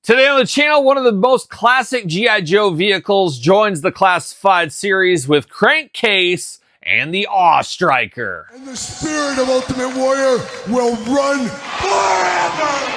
Today on the channel, one of the most classic G.I. Joe vehicles joins the classified series with Crankcase and the Awe Striker. And the spirit of Ultimate Warrior will run forever!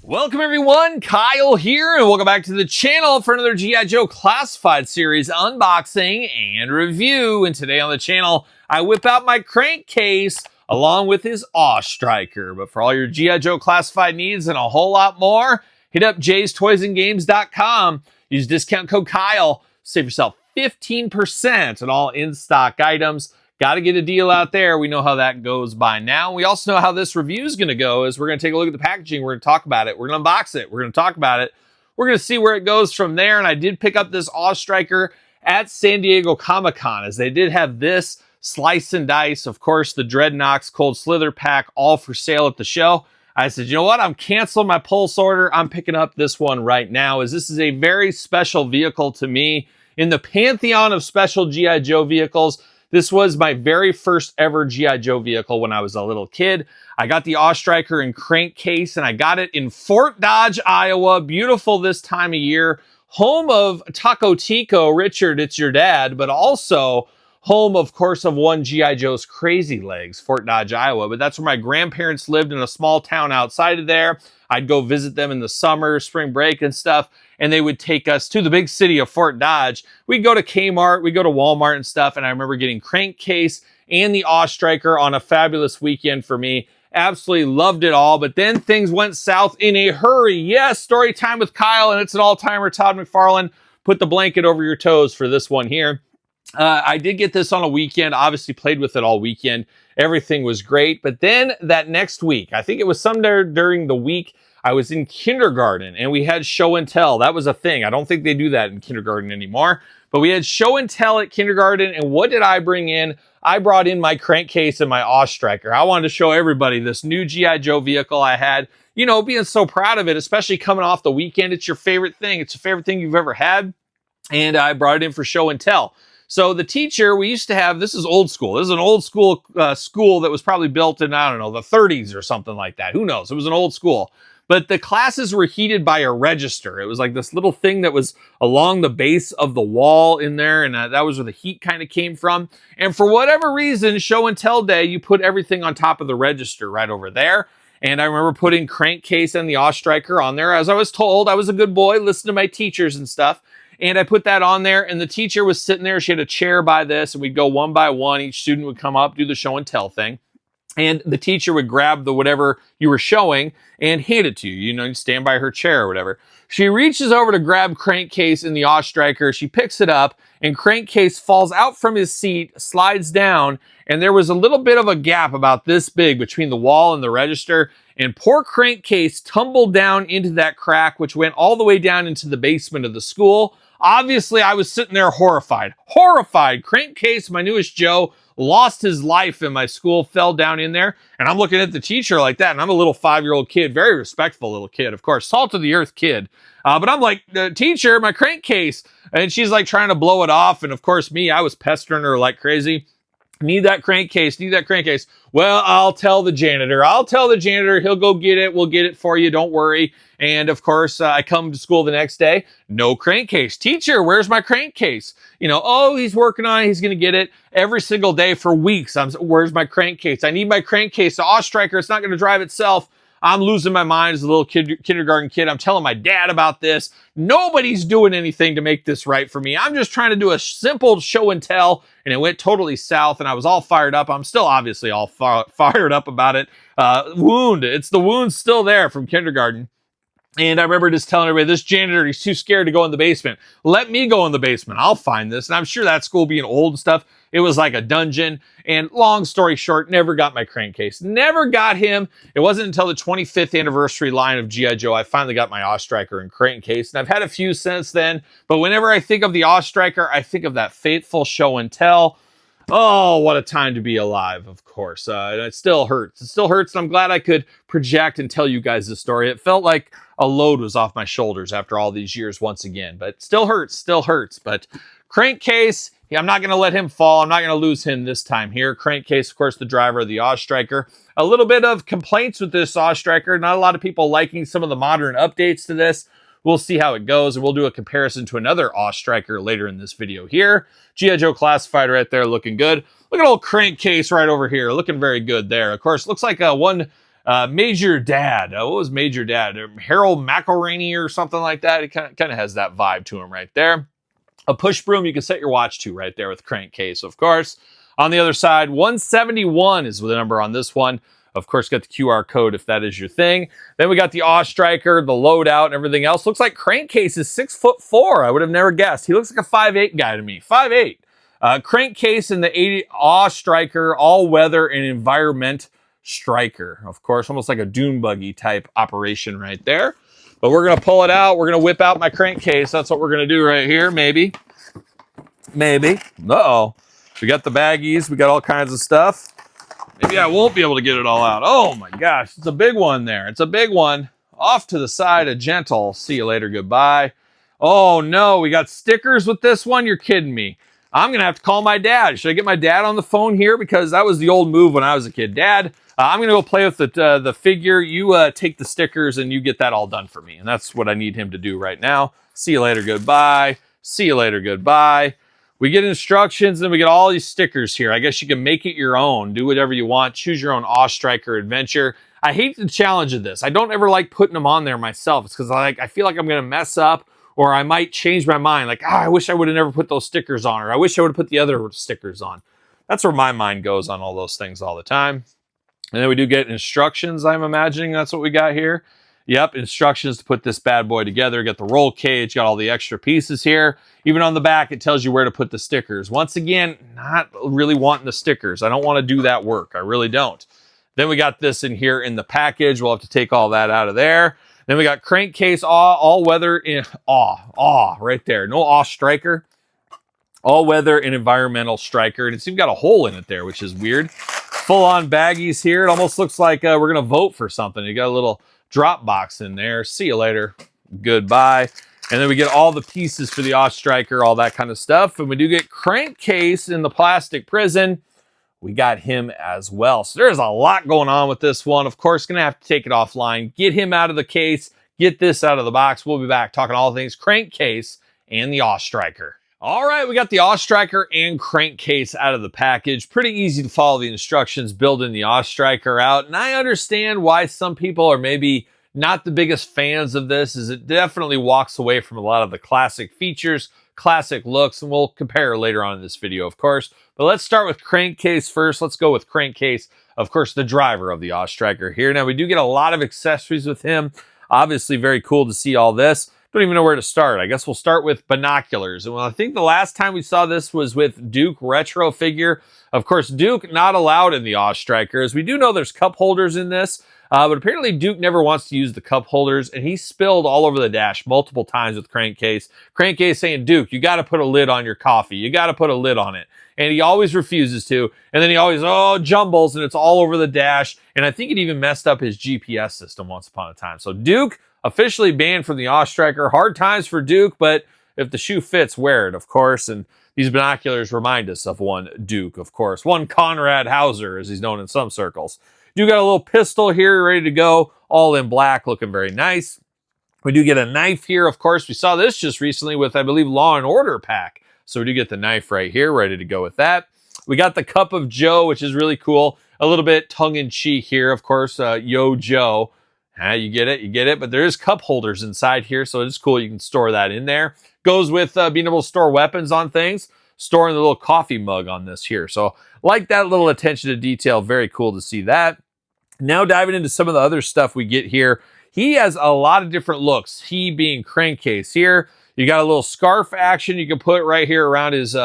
Welcome everyone, Kyle here, and welcome back to the channel for another G.I. Joe Classified Series unboxing and review. And today on the channel, I whip out my Crankcase along with his Awe Striker. But for all your G.I. Joe Classified needs and a whole lot more, hit up jaystoysandgames.com. Use discount code Kyle, save yourself 15% on all in-stock items. Got to get a deal out there. We know how that goes by now. We also know how this review is going to go. Is we're going to take a look at the packaging. We're going to talk about it. We're going to unbox it. We're going to talk about it. We're going to see where it goes from there. And I did pick up this Awe Striker at San Diego Comic-Con, as they did have this slice and dice. Of course, the Dreadnoks Cold Slither pack, all for sale at the show. I said, you know what? I'm canceling my Pulse order. I'm picking up this one right now, as this is a very special vehicle to me in the pantheon of special G.I. Joe vehicles. This was my very first ever G.I. Joe vehicle when I was a little kid. I got the Awe Striker in Crankcase, and I got it in Fort Dodge, Iowa. Beautiful this time of year. Home of Taco Tico. Richard, it's your dad, but also home, of course, of one G.I. Joe's Crazy Legs, Fort Dodge, Iowa. But that's where my grandparents lived, in a small town outside of there. I'd go visit them in the summer, spring break and stuff, and they would take us to the big city of Fort Dodge. We'd go to Kmart, we'd go to Walmart and stuff, and I remember getting Crankcase and the Awe Striker on a fabulous weekend for me. Absolutely loved it all, but then things went south in a hurry. Yes, story time with Kyle, and it's an all-timer. Todd McFarlane, put the blanket over your toes for this one here. I did get this on a weekend, obviously played with it all weekend. Everything was great. But then that next week, I think it was somewhere during the week, I was in kindergarten and we had show and tell. That was a thing. I don't think they do that in kindergarten anymore. But we had show and tell at kindergarten. And what did I bring in? I brought in my Crankcase and my Awe Striker. I wanted to show everybody this new G.I. Joe vehicle I had. You know, being so proud of it, especially coming off the weekend. It's your favorite thing. It's your favorite thing you've ever had. And I brought it in for show and tell. So the teacher, we used to have, this is old school. This is an old school school that was probably built in, I don't know, the 30s or something like that. Who knows? It was an old school. But the classes were heated by a register. It was like this little thing that was along the base of the wall in there. And that was where the heat kind of came from. And for whatever reason, show and tell day, you put everything on top of the register right over there. And I remember putting Crankcase and the Awe Striker on there. As I was told, I was a good boy, listened to my teachers and stuff. And I put that on there, and the teacher was sitting there. She had a chair by this, and we'd go one by one. Each student would come up, do the show and tell thing. And the teacher would grab the whatever you were showing and hand it to you. You know, you stand by her chair or whatever. She reaches over to grab Crankcase and the Awe Striker. She picks it up, and Crankcase falls out from his seat, slides down, and there was a little bit of a gap about this big between the wall and the register. And poor Crankcase tumbled down into that crack, which went all the way down into the basement of the school. Obviously, I was sitting there horrified. Horrified. Crankcase, my newest Joe, lost his life in my school, fell down in there. And I'm looking at the teacher like that. And I'm a little 5-year-old kid, very respectful little kid, of course, salt of the earth kid. But I'm like, teacher, my Crankcase. And she's like trying to blow it off. And of course, me, I was pestering her like crazy. Need that Crankcase, need that Crankcase. Well, I'll tell the janitor. I'll tell the janitor. He'll go get it. We'll get it for you. Don't worry. And of course, I come to school the next day. No Crankcase. Teacher, where's my Crankcase? You know, oh, he's working on it. He's going to get it every single day for weeks. Where's my Crankcase? I need my Crankcase. The Awe Striker, it's not going to drive itself. I'm losing my mind as a little kindergarten kid. I'm telling my dad about this. Nobody's doing anything to make this right for me. I'm just trying to do a simple show and tell, and it went totally south, and I was all fired up. I'm still obviously all fired up about it. It's the wound still there from kindergarten. And I remember just telling everybody, this janitor, he's too scared to go in the basement. Let me go in the basement. I'll find this. And I'm sure that school being old and stuff, It was like a dungeon. And long story short, never got my crankcase. Never got him. It wasn't until the 25th anniversary line of G.I. Joe I finally got my Ostriker and crankcase. And I've had a few since then. But whenever I think of the Ostriker, I think of that fateful show and tell. Oh, what a time to be alive, of course. And it still hurts. It still hurts, and I'm glad I could project and tell you guys this story. It felt like a load was off my shoulders after all these years once again. But it still hurts. But crankcase, yeah, I'm not going to let him fall. I'm not going to lose him this time here. Crankcase, of course, the driver of the Ostriker. A little bit of complaints with this Ostriker. Not a lot of people liking some of the modern updates to this. We'll see how it goes, and we'll do a comparison to another Ostriker later in this video here. G.I. Joe Classified right there, looking good. Look at old Crankcase right over here, looking very good there. Of course, looks like one Major Dad. What was Major Dad? Harold McElraney or something like that. It kind of has that vibe to him right there. A push broom you can set your watch to right there with Crankcase, of course. On the other side, 171 is the number on this one. Of course, got the QR code if that is your thing. Then we got the Ostriker, the loadout, and everything else. Looks like Crankcase is 6'4". I would have never guessed. He looks like a 5'8" guy to me. 5'8". Crankcase in the 80 Ostriker, all-weather and environment striker. Of course, almost like a dune buggy type operation right there. But we're going to pull it out. We're going to whip out my Crankcase. That's what we're going to do right here, maybe. Maybe. Uh-oh. We got the baggies. We got all kinds of stuff. Maybe I won't be able to get it all out. Oh my gosh, it's a big one there. It's a big one. Off to the side, a gentle. See you later, goodbye. Oh no, we got stickers with this one? You're kidding me. I'm going to have to call my dad. Should I get my dad on the phone here? Because that was the old move when I was a kid. Dad, I'm going to go play with the figure. You take the stickers and you get that all done for me. And that's what I need him to do right now. See you later, goodbye. See you later, goodbye. We get instructions, and we get all these stickers here. I guess you can make it your own. Do whatever you want. Choose your own Ostriker adventure. I hate the challenge of this. I don't ever like putting them on there myself. It's because I feel like I'm going to mess up, or I might change my mind. Like, I wish I would have never put those stickers on, or I wish I would have put the other stickers on. That's where my mind goes on all those things all the time. And then we do get instructions, I'm imagining that's what we got here. Yep, instructions to put this bad boy together. Got the roll cage, got all the extra pieces here. Even on the back, it tells you where to put the stickers. Once again, not really wanting the stickers. I don't want to do that work. I really don't. Then we got this in here in the package. We'll have to take all that out of there. Then we got Crankcase all-weather in right there. No Ostriker. All-weather and environmental striker. And it's even got a hole in it there, which is weird. Full-on baggies here. It almost looks like we're going to vote for something. You got a little drop box in there. See you later. Goodbye. And then we get all the pieces for the Ostriker, all that kind of stuff. And we do get Crankcase in the plastic prison. We got him as well. So there's a lot going on with this one. Of course, going to have to take it offline. Get him out of the case. Get this out of the box. We'll be back talking all things Crankcase and the Ostriker. All right, we got the Ostriker and Crankcase out of the package. Pretty easy to follow the instructions, building the Ostriker out. And I understand why some people are maybe not the biggest fans of this, as it definitely walks away from a lot of the classic features, classic looks, and we'll compare later on in this video, of course. But let's start with Crankcase first. Let's go with Crankcase, of course, the driver of the Ostriker here. Now, we do get a lot of accessories with him. Obviously, very cool to see all this. Don't even know where to start. I guess we'll start with binoculars. And well, I think the last time we saw this was with Duke Retro figure. Of course, Duke not allowed in the Ostriker, as we do know there's cup holders in this. But apparently Duke never wants to use the cup holders, and he spilled all over the dash multiple times with Crankcase. Crankcase saying, Duke, you got to put a lid on your coffee. You got to put a lid on it. And he always refuses to. And then he always, jumbles, and it's all over the dash. And I think it even messed up his GPS system once upon a time. So Duke officially banned from the Ostriker. Hard times for Duke, but if the shoe fits, wear it, of course. And these binoculars remind us of one Duke, of course. One Conrad Hauser, as he's known in some circles. You got a little pistol here ready to go, all in black, looking very nice. We do get a knife here, of course. We saw this just recently with, I believe, Law and Order pack. So we do get the knife right here, ready to go with that. We got the Cup of Joe, which is really cool. A little bit tongue-in-cheek here, of course. Yo, Joe. You get it. But there is cup holders inside here, so it's cool. You can store that in there. Goes with being able to store weapons on things. Storing the little coffee mug on this here. So like that little attention to detail. Very cool to see that. Now diving into some of the other stuff we get here. He has a lot of different looks. He being Crankcase here. You got a little scarf action you can put right here around his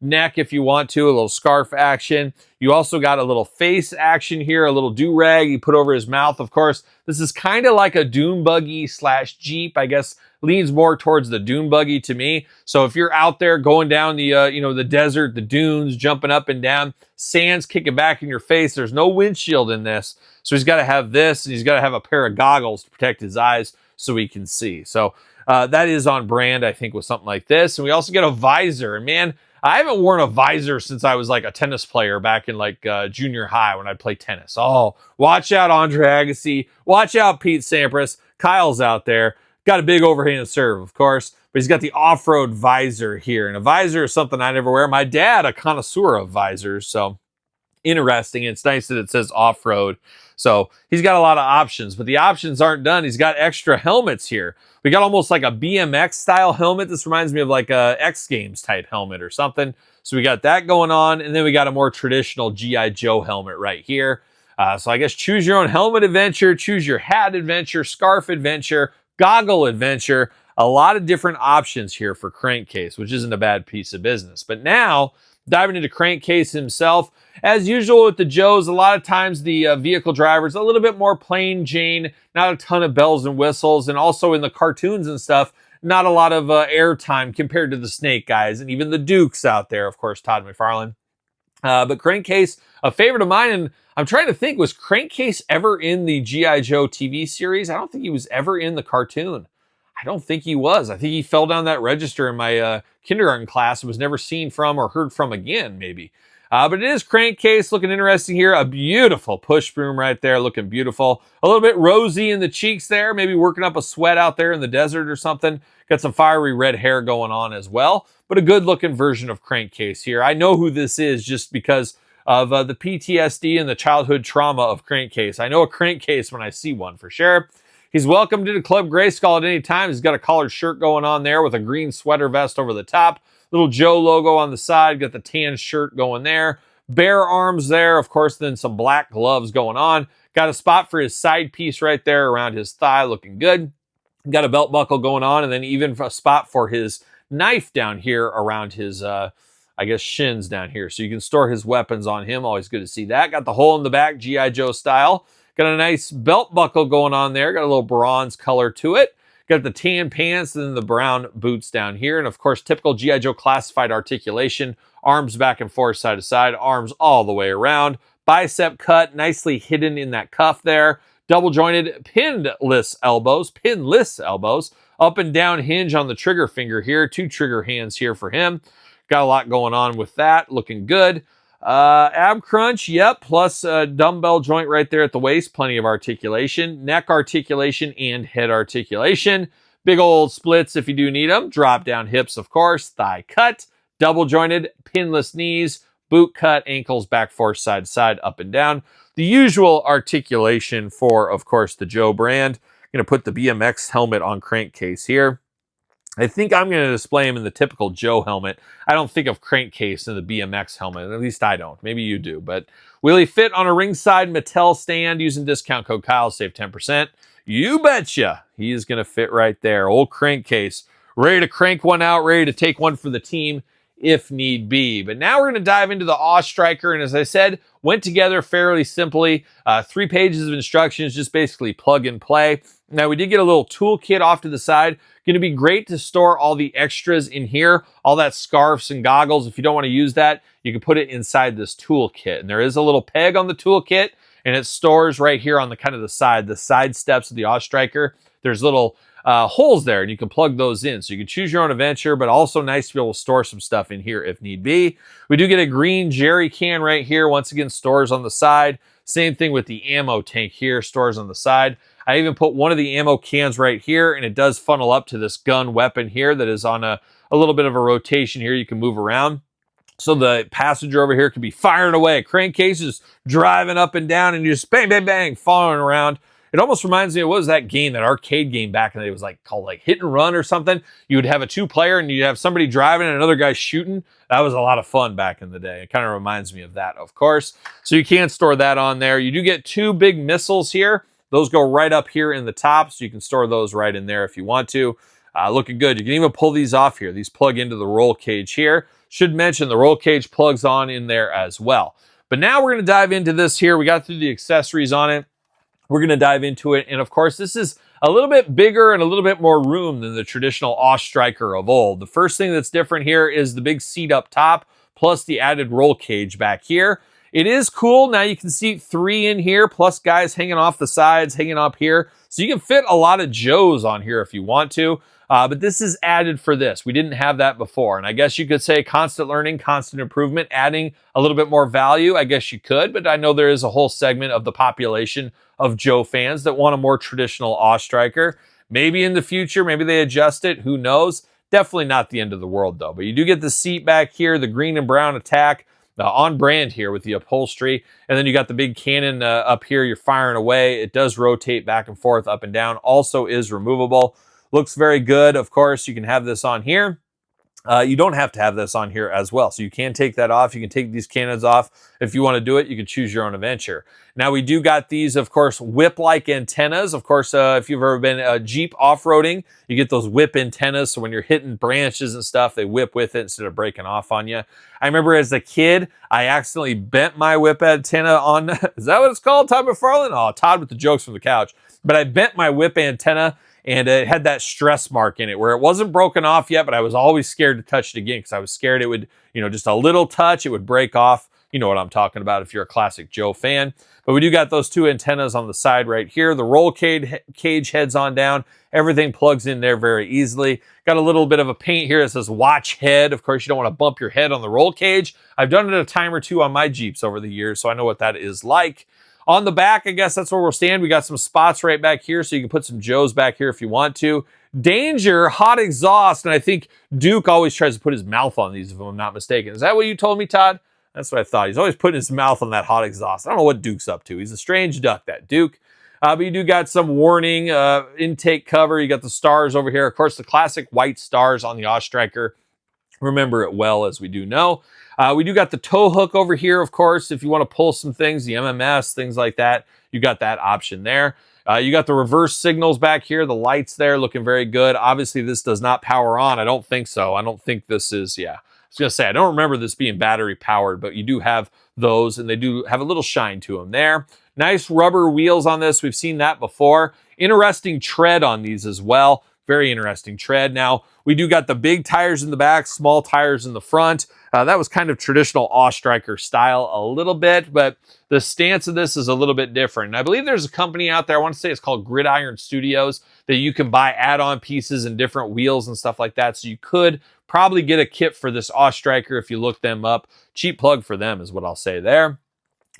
neck if you want to, a little scarf action. You also got a little face action here, a little do-rag you put over his mouth. Of course, this is kind of like a dune buggy slash Jeep, I guess. Leans more towards the dune buggy to me. So if you're out there going down the the desert, the dunes, jumping up and down, sand's kicking back in your face, there's no windshield in this. So he's got to have this, and he's got to have a pair of goggles to protect his eyes so he can see. So that is on brand, I think, with something like this. And we also get a visor. And man, I haven't worn a visor since I was like a tennis player back in like junior high when I'd play tennis. Oh, watch out, Andre Agassi. Watch out, Pete Sampras. Kyle's out there. Got a big overhand serve, of course, but he's got the off-road visor here. And a visor is something I never wear. My dad, a connoisseur of visors, so interesting. It's nice that it says off-road. So he's got a lot of options, but the options aren't done. He's got extra helmets here. We got almost like a BMX style helmet. This reminds me of like a X Games type helmet or something. So we got that going on. And then we got a more traditional G.I. Joe helmet right here. So I guess choose your own helmet adventure, choose your hat adventure, scarf adventure, goggle adventure. A lot of different options here for Crankcase, which isn't a bad piece of business. But now, diving into Crankcase himself, as usual with the Joes, a lot of times the vehicle driver's a little bit more plain Jane, not a ton of bells and whistles, and also in the cartoons and stuff, not a lot of airtime compared to the Snake guys and even the Dukes out there, of course, Todd McFarlane. But Crankcase, a favorite of mine, and I'm trying to think, was Crankcase ever in the G.I. Joe TV series? I don't think he was ever in the cartoon. I don't think he was. I think he fell down that register in my kindergarten class and was never seen from or heard from again, maybe. But it is Crankcase, looking interesting here. A beautiful push broom right there, looking beautiful. A little bit rosy in the cheeks there, maybe working up a sweat out there in the desert or something. Got some fiery red hair going on as well. But a good looking version of Crankcase here. I know who this is just because of the PTSD and the childhood trauma of Crankcase. I know a Crankcase when I see one for sure. He's welcome to the Club Grayskull at any time. He's got a collared shirt going on there with a green sweater vest over the top. Little Joe logo on the side. Got the tan shirt going there. Bare arms there. Of course, then some black gloves going on. Got a spot for his side piece right there around his thigh. Looking good. Got a belt buckle going on. And then even a spot for his knife down here around his, I guess, shins down here. So you can store his weapons on him. Always good to see that. Got the hole in the back, G.I. Joe style. Got a nice belt buckle going on there. Got a little bronze color to it. Got the tan pants and then the brown boots down here. And of course, typical G.I. Joe classified articulation. Arms back and forth, side to side. Arms all the way around. Bicep cut, nicely hidden in that cuff there. Double jointed, pinless elbows. Up and down hinge on the trigger finger here. 2 trigger hands here for him. Got a lot going on with that. Looking good. Ab crunch, yep, plus a dumbbell joint right there at the waist, plenty of articulation, neck articulation, and head articulation. Big old splits if you do need them. Drop down hips, of course, thigh cut, double jointed, pinless knees, boot cut, ankles back forth, side to side, up and down. The usual articulation for, of course, the Joe brand. I'm going to put the BMX helmet on Crankcase here. I think I'm going to display him in the typical Joe helmet. I don't think of Crankcase in the BMX helmet. At least I don't. Maybe you do. But will he fit on a ringside Mattel stand using discount code Kyle? Save 10%. You betcha. He is going to fit right there. Old Crankcase. Ready to crank one out. Ready to take one for the team if need be. But now we're going to dive into the Awe Striker. And as I said, went together fairly simply. 3 pages of instructions, just basically plug and play. Now, we did get a little toolkit off to the side. Going to be great to store all the extras in here, all that scarves and goggles. If you don't want to use that, you can put it inside this toolkit. And there is a little peg on the toolkit, and it stores right here on the kind of the side steps of the Awe Striker. There's little holes there, and you can plug those in. So you can choose your own adventure, but also nice to be able to store some stuff in here if need be. We do get a green jerry can right here. Once again, stores on the side. Same thing with the ammo tank here, stores on the side. I even put one of the ammo cans right here, and it does funnel up to this gun weapon here that is on a little bit of a rotation here. You can move around. So the passenger over here can be firing away. Crankcase is driving up and down, and you just bang, bang, bang, following around. It almost reminds me of, what was that game, that arcade game back in the day? It was like called like Hit and Run or something. You would have a 2-player, and you'd have somebody driving and another guy shooting. That was a lot of fun back in the day. It kind of reminds me of that, of course. So you can store that on there. You do get 2 big missiles here. Those go right up here in the top, so you can store those right in there if you want to. Looking good. You can even pull these off here. These plug into the roll cage here. Should mention the roll cage plugs on in there as well. But now we're going to dive into this here. We got through the accessories on it. We're going to dive into it. And of course, this is a little bit bigger and a little bit more room than the traditional Striker of old. The first thing that's different here is the big seat up top, plus the added roll cage back here. It is cool. Now you can seat 3 in here, plus guys hanging off the sides, hanging up here. So you can fit a lot of Joes on here if you want to. But this is added for this. We didn't have that before. And I guess you could say constant learning, constant improvement, adding a little bit more value. I guess you could, but I know there is a whole segment of the population of Joe fans that want a more traditional Striker. Maybe in the future, maybe they adjust it. Who knows? Definitely not the end of the world though. But you do get the seat back here, the green and brown attack. On brand here with the upholstery. And then you got the big cannon up here. You're firing away. It does rotate back and forth, up and down. Also is removable. Looks very good. Of course, you can have this on here. You don't have to have this on here as well. So you can take that off. You can take these cannons off. If you want to do it, you can choose your own adventure. Now we do got these, of course, whip-like antennas. Of course, if you've ever been Jeep off-roading, you get those whip antennas. So when you're hitting branches and stuff, they whip with it instead of breaking off on you. I remember as a kid, I accidentally bent my whip antenna on, is that what it's called, Todd McFarlane? Oh, Todd with the jokes from the couch. But I bent my whip antenna, and it had that stress mark in it where it wasn't broken off yet, but I was always scared to touch it again because I was scared it would, just a little touch, it would break off. You know what I'm talking about if you're a classic Joe fan. But we do got those 2 antennas on the side right here. The roll cage heads on down. Everything plugs in there very easily. Got a little bit of a paint here that says watch head. Of course, you don't want to bump your head on the roll cage. I've done it a time or two on my Jeeps over the years, so I know what that is like. On the back, I guess that's where we'll stand. We got some spots right back here, so you can put some Joes back here if you want to. Danger, hot exhaust, and I think Duke always tries to put his mouth on these, if I'm not mistaken. Is that what you told me, Todd? That's what I thought. He's always putting his mouth on that hot exhaust. I don't know what Duke's up to. He's a strange duck, that Duke. But you do got some warning intake cover. You got the stars over here. Of course, the classic white stars on the Striker. Remember it well, as we do know. We do got the tow hook over here, of course, if you want to pull some things, the MMS, things like that. You got that option there. You got the reverse signals back here, the lights there looking very good. Obviously, this does not power on. I don't think so. I don't think this is, I was going to say, I don't remember this being battery powered, but you do have those, and they do have a little shine to them there. Nice rubber wheels on this. We've seen that before. Interesting tread on these as well. Very interesting tread. Now, we do got the big tires in the back, small tires in the front. That was kind of traditional Striker style a little bit, but the stance of this is a little bit different. And I believe there's a company out there, I want to say it's called Gridiron Studios, that you can buy add-on pieces and different wheels and stuff like that. So you could probably get a kit for this Striker if you look them up. Cheap plug for them is what I'll say there.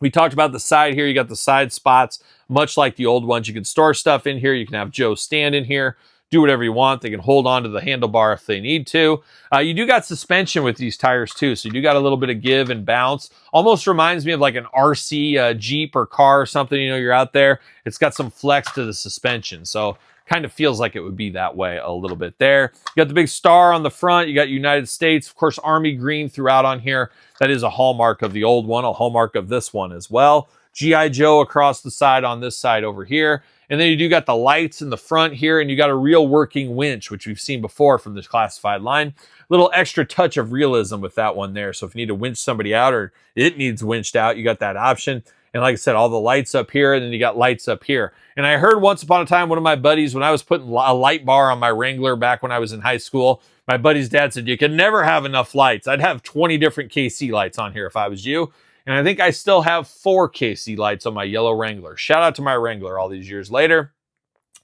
We talked about the side here. You got the side spots, much like the old ones. You can store stuff in here. You can have Joe stand in here. Do whatever you want. They can hold on to the handlebar if they need to. You do got suspension with these tires too, so you do got a little bit of give and bounce. Almost reminds me of like an RC Jeep or car or something. You're out there. It's got some flex to the suspension, so kind of feels like it would be that way a little bit there. You got the big star on the front. You got United States, of course, Army green throughout on here. That is a hallmark of the old one, a hallmark of this one as well. G.I. Joe across the side on this side over here. And then you do got the lights in the front here, and you got a real working winch, which we've seen before from this classified line. Little extra touch of realism with that one there. So if you need to winch somebody out or it needs winched out, you got that option. And like I said, all the lights up here, and then you got lights up here. And I heard once upon a time, one of my buddies, when I was putting a light bar on my Wrangler back when I was in high school, my buddy's dad said, you can never have enough lights. I'd have 20 different KC lights on here if I was you. And I think I still have 4 KC lights on my yellow Wrangler. Shout out to my Wrangler all these years later.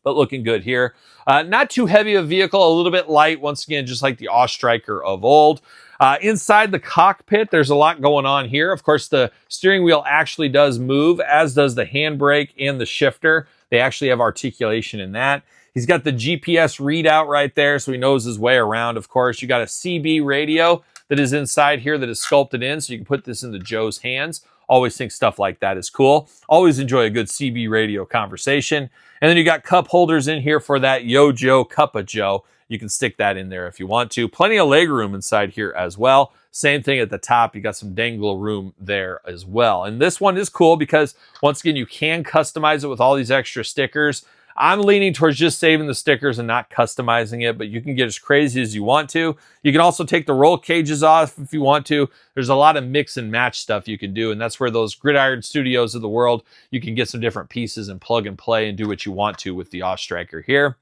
But looking good here. Not too heavy a vehicle, a little bit light. Once again, just like the Striker of old. Inside the cockpit, there's a lot going on here. Of course, the steering wheel actually does move, as does the handbrake and the shifter. They actually have articulation in that. He's got the GPS readout right there, so he knows his way around, of course. You got a CB radio that is inside here that is sculpted in, so you can put this into Joe's hands. Always think stuff like that is cool. Always enjoy a good CB radio conversation. And then you got cup holders in here for that Yo Joe Cup of Joe. You can stick that in there if you want to. Plenty of leg room inside here as well. Same thing at the top. You got some dangle room there as well. And this one is cool because, once again, you can customize it with all these extra stickers. I'm leaning towards just saving the stickers and not customizing it, but you can get as crazy as you want to. You can also take the roll cages off if you want to. There's a lot of mix and match stuff you can do, and that's where those Gridiron Studios of the world, you can get some different pieces and plug and play and do what you want to with the A.W.E striker here.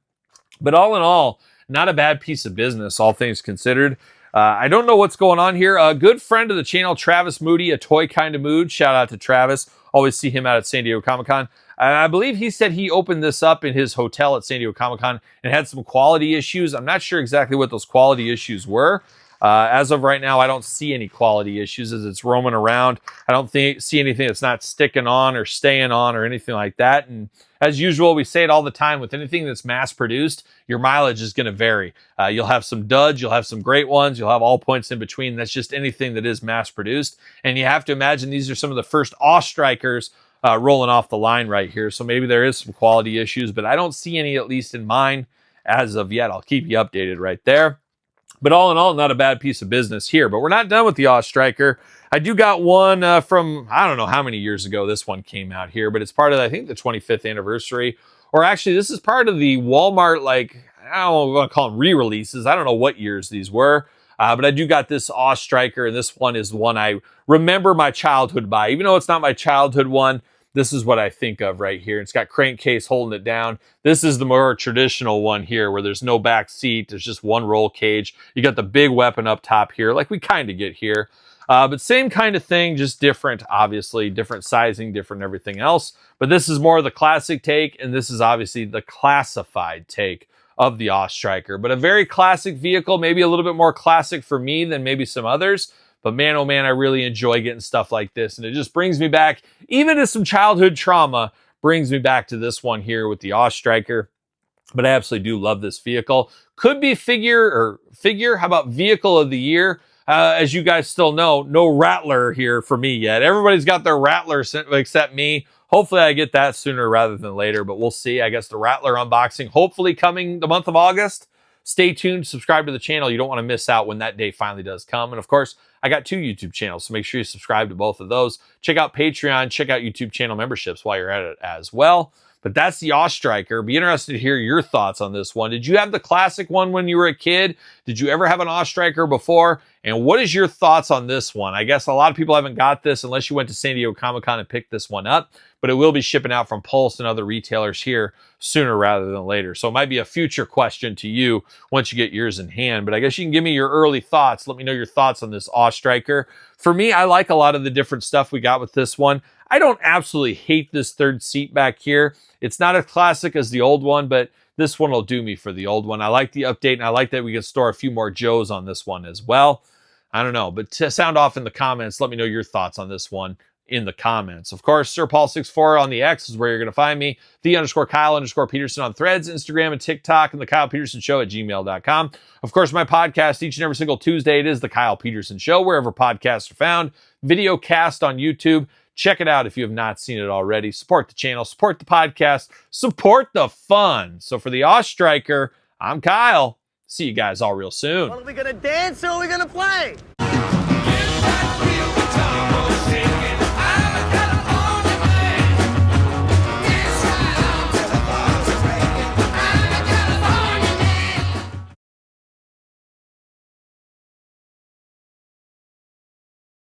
But all in all, not a bad piece of business, all things considered. I don't know what's going on here. A good friend of the channel, Travis Moody, A Toy Kind of Mood. Shout out to Travis. Always see him out at San Diego Comic-Con. I believe he said he opened this up in his hotel at San Diego Comic-Con and had some quality issues. I'm not sure exactly what those quality issues were. As of right now, I don't see any quality issues as it's roaming around. I don't see anything that's not sticking on or staying on or anything like that. And as usual, we say it all the time, with anything that's mass-produced, your mileage is going to vary. You'll have some duds, you'll have some great ones, you'll have all points in between. That's just anything that is mass-produced. And you have to imagine these are some of the first A.W.E strikers rolling off the line right here. So maybe there is some quality issues, but I don't see any, at least in mine, as of yet. I'll keep you updated right there. But all in all, not a bad piece of business here. But we're not done with the A.W.E striker. I do got one from, I don't know how many years ago this one came out here, but it's part of, I think, the 25th anniversary. Or actually, this is part of the Walmart, like, I don't know, I'm going to call them re-releases. I don't know what years these were. But I do got this A.W.E striker, and this one is the one I remember my childhood by. Even though it's not my childhood one, this is what I think of right here. It's got crankcase holding it down. This is the more traditional one here where there's no back seat. There's just one roll cage. You got the big weapon up top here, like we kind of get here. But same kind of thing, just different, obviously. Different sizing, different everything else. But this is more the classic take, and this is obviously the classified take of the A.W.E striker. But a very classic vehicle, maybe a little bit more classic for me than maybe some others. But man, oh man, I really enjoy getting stuff like this. And it just brings me back, even to some childhood trauma, brings me back to this one here with the A.W.E striker. But I absolutely do love this vehicle. Could be figure, how about vehicle of the year? As you guys still know, no Rattler here for me yet. Everybody's got their Rattler except me. Hopefully I get that sooner rather than later, but we'll see. I guess the Rattler unboxing, hopefully coming the month of August. Stay tuned, subscribe to the channel. You don't want to miss out when that day finally does come. And of course, I got 2 YouTube channels, so make sure you subscribe to both of those. Check out Patreon, check out YouTube channel memberships while you're at it as well. But that's the A.W.E striker. Be interested to hear your thoughts on this one. Did you have the classic one when you were a kid? Did you ever have an A.W.E striker before? And what is your thoughts on this one? I guess a lot of people haven't got this unless you went to San Diego Comic-Con and picked this one up. But it will be shipping out from Pulse and other retailers here sooner rather than later. So it might be a future question to you once you get yours in hand. But I guess you can give me your early thoughts. Let me know your thoughts on this A.W.E striker. For me, I like a lot of the different stuff we got with this one. I don't absolutely hate this third seat back here. It's not as classic as the old one, but this one will do me for the old one. I like the update, and I like that we can store a few more Joes on this one as well. I don't know, but to sound off in the comments, let me know your thoughts on this one in the comments. Of course, SirPaul64 on the X is where you're going to find me. _Kyle_Peterson on Threads, Instagram, and TikTok, and TheKylePetersonShow at gmail.com. Of course, my podcast each and every single Tuesday, it is The Kyle Peterson Show, wherever podcasts are found. Video cast on YouTube. Check it out if you have not seen it already. Support the channel, support the podcast, support the fun. So for the A.W.E striker, I'm Kyle. See you guys all real soon. Well, are we going to dance or are we going to play?